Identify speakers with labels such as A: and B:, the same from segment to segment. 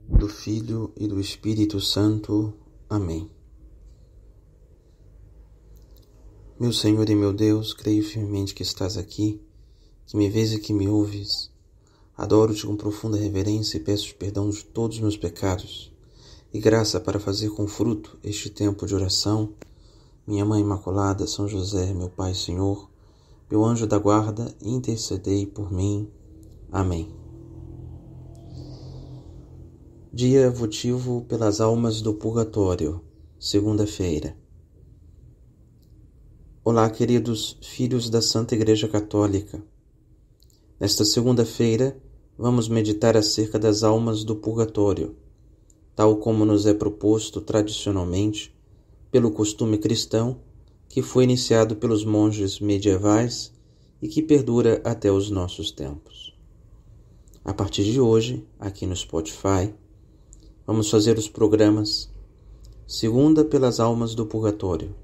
A: do Filho e do Espírito Santo. Amém. Meu Senhor e meu Deus, creio firmemente que estás aqui, que me vês e que me ouves. Adoro-te com profunda reverência e peço perdão de todos os meus pecados e graça para fazer com fruto este tempo de oração. Minha Mãe Imaculada, São José, meu Pai Senhor, meu anjo da guarda, intercedei por mim. Amém. Dia votivo pelas almas do purgatório, segunda-feira. Olá, queridos filhos da Santa Igreja Católica. Nesta segunda-feira, vamos meditar acerca das almas do purgatório, tal como nos é proposto tradicionalmente pelo costume cristão que foi iniciado pelos monges medievais e que perdura até os nossos tempos. A partir de hoje, aqui no Spotify, vamos fazer os programas segunda pelas almas do purgatório,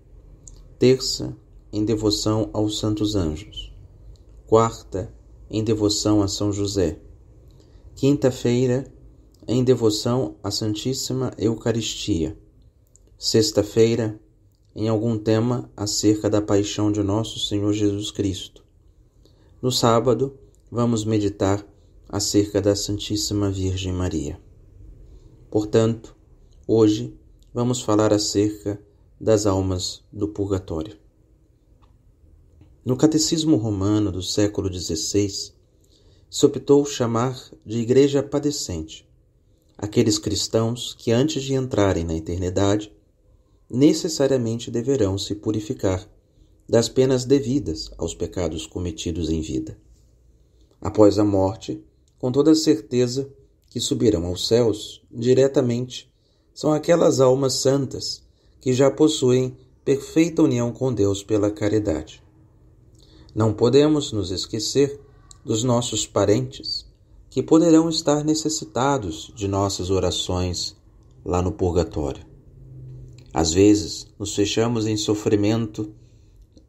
A: terça em devoção aos santos anjos, quarta em devoção a São José, quinta-feira em devoção à Santíssima Eucaristia, sexta-feira em algum tema acerca da paixão de nosso Senhor Jesus Cristo. No sábado, vamos meditar acerca da Santíssima Virgem Maria. Portanto, hoje vamos falar acerca das almas do purgatório. No Catecismo Romano do século XVI, se optou chamar de Igreja Padecente aqueles cristãos que, antes de entrarem na eternidade, necessariamente deverão se purificar das penas devidas aos pecados cometidos em vida. Após a morte, com toda certeza, que subirão aos céus diretamente são aquelas almas santas que já possuem perfeita união com Deus pela caridade. Não podemos nos esquecer dos nossos parentes que poderão estar necessitados de nossas orações lá no purgatório. Às vezes, nos fechamos em sofrimento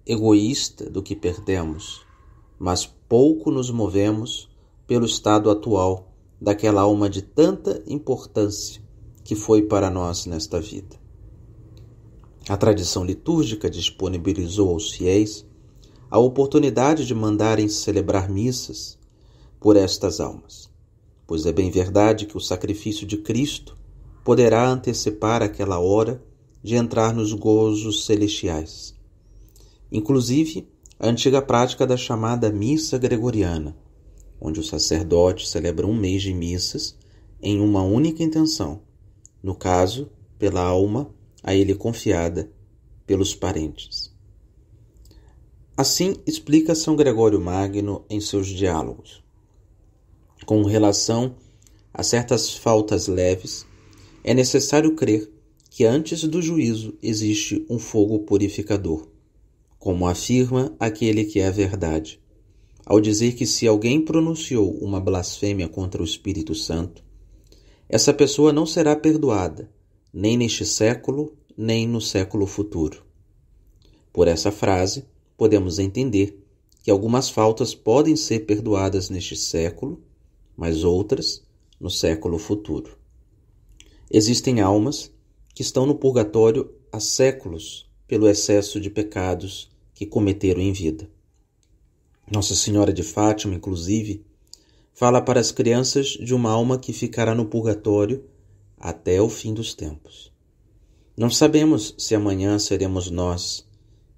A: egoísta do que perdemos, mas pouco nos movemos pelo estado atual daquela alma de tanta importância que foi para nós nesta vida. A tradição litúrgica disponibilizou aos fiéis a oportunidade de mandarem celebrar missas por estas almas, pois é bem verdade que o sacrifício de Cristo poderá antecipar aquela hora de entrar nos gozos celestiais. Inclusive, a antiga prática da chamada missa gregoriana, onde o sacerdote celebra um mês de missas em uma única intenção, no caso, pela alma a ele confiada pelos parentes. Assim explica São Gregório Magno em seus diálogos. Com relação a certas faltas leves, é necessário crer que antes do juízo existe um fogo purificador, como afirma aquele que é a verdade, ao dizer que se alguém pronunciou uma blasfêmia contra o Espírito Santo, essa pessoa não será perdoada, nem neste século, nem no século futuro. Por essa frase, podemos entender que algumas faltas podem ser perdoadas neste século, mas outras no século futuro. Existem almas que estão no purgatório há séculos pelo excesso de pecados que cometeram em vida. Nossa Senhora de Fátima, inclusive, fala para as crianças de uma alma que ficará no purgatório até o fim dos tempos. Não sabemos se amanhã seremos nós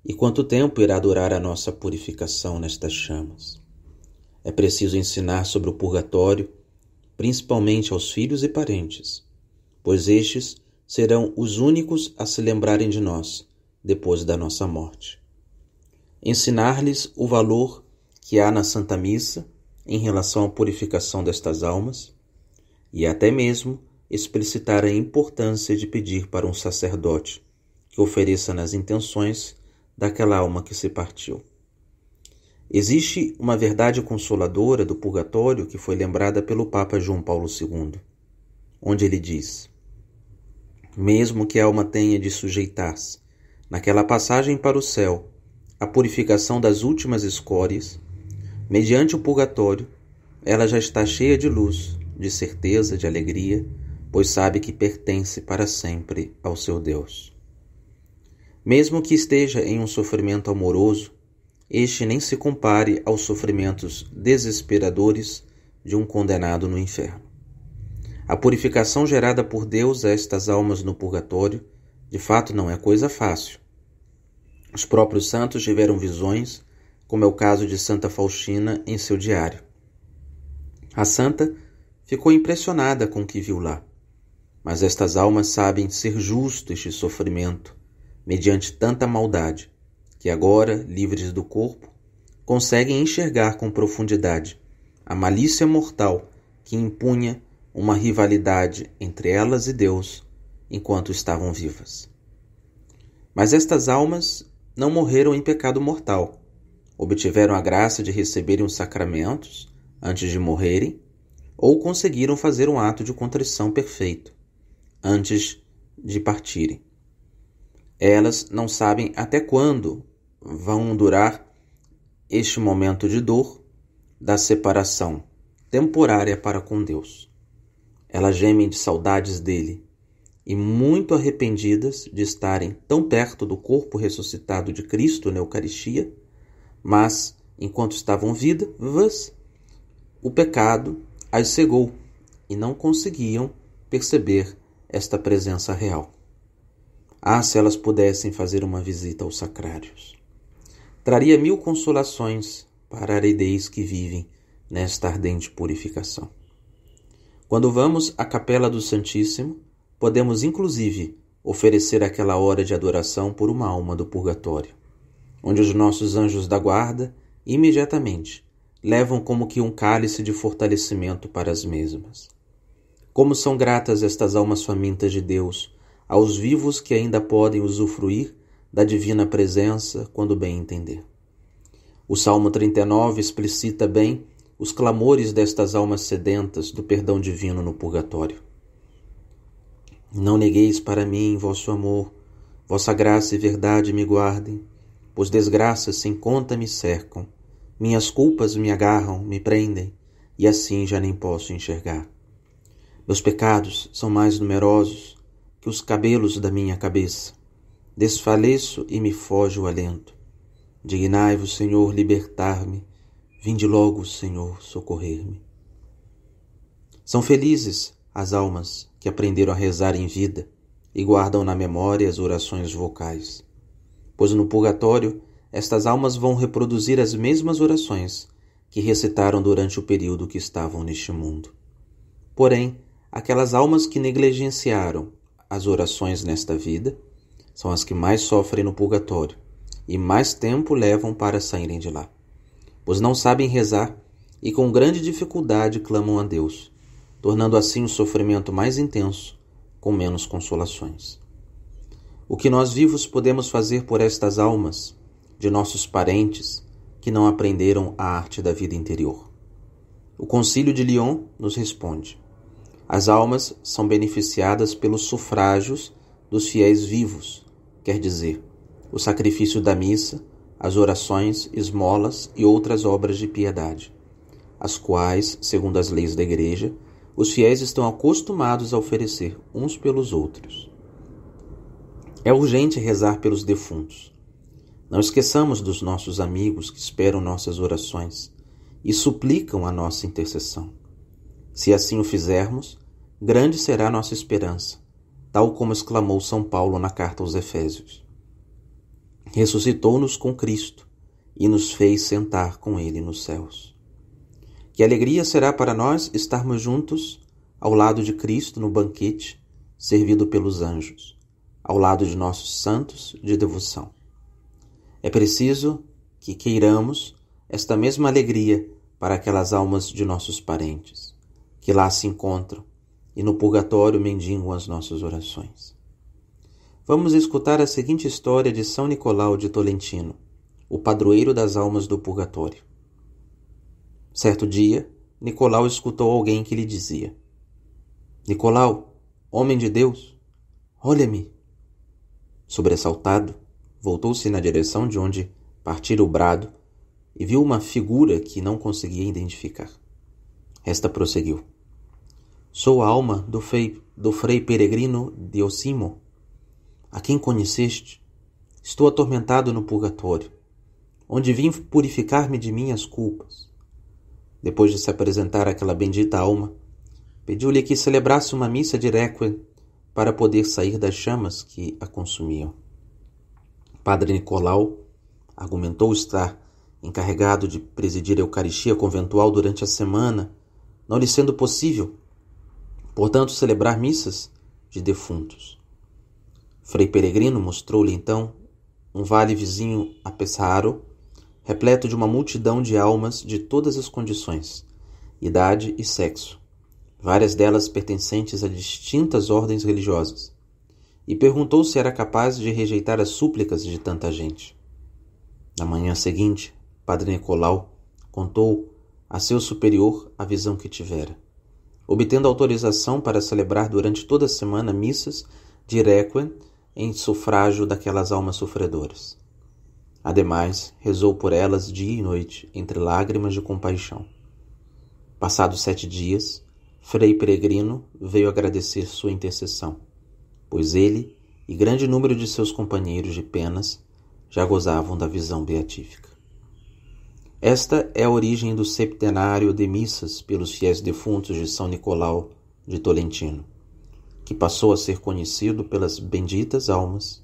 A: e quanto tempo irá durar a nossa purificação nestas chamas. É preciso ensinar sobre o purgatório, principalmente aos filhos e parentes, pois estes serão os únicos a se lembrarem de nós depois da nossa morte. Ensinar-lhes o valor que há na Santa Missa em relação à purificação destas almas e até mesmo explicitar a importância de pedir para um sacerdote que ofereça nas intenções daquela alma que se partiu. Existe uma verdade consoladora do purgatório que foi lembrada pelo Papa João Paulo II, onde ele diz: mesmo que a alma tenha de sujeitar-se, naquela passagem para o céu, à purificação das últimas escórias, mediante o purgatório, ela já está cheia de luz, de certeza, de alegria, pois sabe que pertence para sempre ao seu Deus. Mesmo que esteja em um sofrimento amoroso, este nem se compare aos sofrimentos desesperadores de um condenado no inferno. A purificação gerada por Deus a estas almas no purgatório, de fato, não é coisa fácil. Os próprios santos tiveram visões, como é o caso de Santa Faustina em seu diário. A santa ficou impressionada com o que viu lá, mas estas almas sabem ser justo este sofrimento, mediante tanta maldade, que agora, livres do corpo, conseguem enxergar com profundidade a malícia mortal que impunha uma rivalidade entre elas e Deus enquanto estavam vivas. Mas estas almas não morreram em pecado mortal, obtiveram a graça de receberem os sacramentos antes de morrerem, ou conseguiram fazer um ato de contrição perfeito antes de partirem. Elas não sabem até quando vão durar este momento de dor da separação temporária para com Deus. Elas gemem de saudades dele e muito arrependidas de estarem tão perto do corpo ressuscitado de Cristo na Eucaristia, mas, enquanto estavam vivas, o pecado as cegou e não conseguiam perceber esta presença real. Ah, se elas pudessem fazer uma visita aos sacrários! Traria 1000 consolações para a aridez que vivem nesta ardente purificação. Quando vamos à capela do Santíssimo, podemos inclusive oferecer aquela hora de adoração por uma alma do purgatório, onde os nossos anjos da guarda imediatamente levam como que um cálice de fortalecimento para as mesmas. Como são gratas estas almas famintas de Deus aos vivos que ainda podem usufruir da divina presença quando bem entender. O Salmo 39 explicita bem os clamores destas almas sedentas do perdão divino no purgatório. Não negueis para mim vosso amor, vossa graça e verdade me guardem, pois desgraças sem conta me cercam, minhas culpas me agarram, me prendem, e assim já nem posso enxergar. Meus pecados são mais numerosos que os cabelos da minha cabeça. Desfaleço e me foge o alento. Dignai-vos, Senhor, libertar-me. Vinde logo, Senhor, socorrer-me. São felizes as almas que aprenderam a rezar em vida e guardam na memória as orações vocais, pois no purgatório estas almas vão reproduzir as mesmas orações que recitaram durante o período que estavam neste mundo. Porém, aquelas almas que negligenciaram as orações nesta vida são as que mais sofrem no purgatório e mais tempo levam para saírem de lá, pois não sabem rezar e com grande dificuldade clamam a Deus, tornando assim o sofrimento mais intenso, com menos consolações. O que nós vivos podemos fazer por estas almas, de nossos parentes, que não aprenderam a arte da vida interior? O Concílio de Lyon nos responde: as almas são beneficiadas pelos sufrágios dos fiéis vivos, quer dizer, o sacrifício da missa, as orações, esmolas e outras obras de piedade, as quais, segundo as leis da Igreja, os fiéis estão acostumados a oferecer uns pelos outros. É urgente rezar pelos defuntos. Não esqueçamos dos nossos amigos que esperam nossas orações e suplicam a nossa intercessão. Se assim o fizermos, grande será nossa esperança, tal como exclamou São Paulo na carta aos Efésios. Ressuscitou-nos com Cristo e nos fez sentar com Ele nos céus. Que alegria será para nós estarmos juntos ao lado de Cristo no banquete, servido pelos anjos, ao lado de nossos santos de devoção. É preciso que queiramos esta mesma alegria para aquelas almas de nossos parentes, que lá se encontram e no purgatório mendigam as nossas orações. Vamos escutar a seguinte história de São Nicolau de Tolentino, o padroeiro das almas do purgatório. Certo dia, Nicolau escutou alguém que lhe dizia: Nicolau, homem de Deus, olha-me. Sobressaltado, voltou-se na direção de onde partira o brado e viu uma figura que não conseguia identificar. Esta prosseguiu: Sou a alma do Frei Peregrino Diosimo, a quem conheceste. Estou atormentado no purgatório, onde vim purificar-me de minhas culpas. Depois de se apresentar àquela bendita alma, pediu-lhe que celebrasse uma missa de réquiem para poder sair das chamas que a consumiam. Padre Nicolau argumentou estar encarregado de presidir a Eucaristia conventual durante a semana, não lhe sendo possível, portanto, celebrar missas de defuntos. Frei Peregrino mostrou-lhe então um vale vizinho a Pesaro, repleto de uma multidão de almas de todas as condições, idade e sexo, várias delas pertencentes a distintas ordens religiosas, e perguntou se era capaz de rejeitar as súplicas de tanta gente. Na manhã seguinte, Padre Nicolau contou a seu superior a visão que tivera, obtendo autorização para celebrar durante toda a semana missas de réquiem em sufrágio daquelas almas sofredoras. Ademais, rezou por elas dia e noite, entre lágrimas de compaixão. Passados 7 dias, Frei Peregrino veio agradecer sua intercessão, pois ele e grande número de seus companheiros de penas já gozavam da visão beatífica. Esta é a origem do septenário de missas pelos fiéis defuntos de São Nicolau de Tolentino, que passou a ser conhecido pelas benditas almas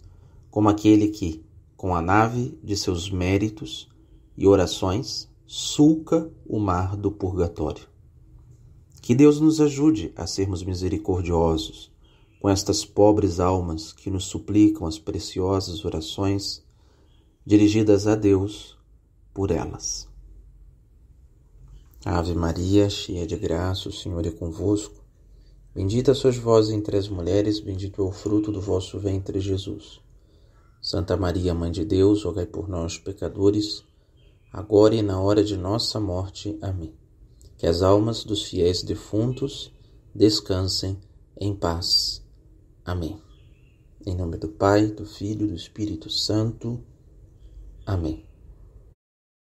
A: como aquele que, com a nave de seus méritos e orações, sulca o mar do purgatório. Que Deus nos ajude a sermos misericordiosos com estas pobres almas que nos suplicam as preciosas orações dirigidas a Deus por elas. Ave Maria, cheia de graça, o Senhor é convosco. Bendita sois vós entre as mulheres, bendito é o fruto do vosso ventre, Jesus. Santa Maria, Mãe de Deus, rogai por nós, pecadores, agora e na hora de nossa morte. Amém. Que as almas dos fiéis defuntos descansem em paz. Amém. Em nome do Pai, do Filho e do Espírito Santo. Amém.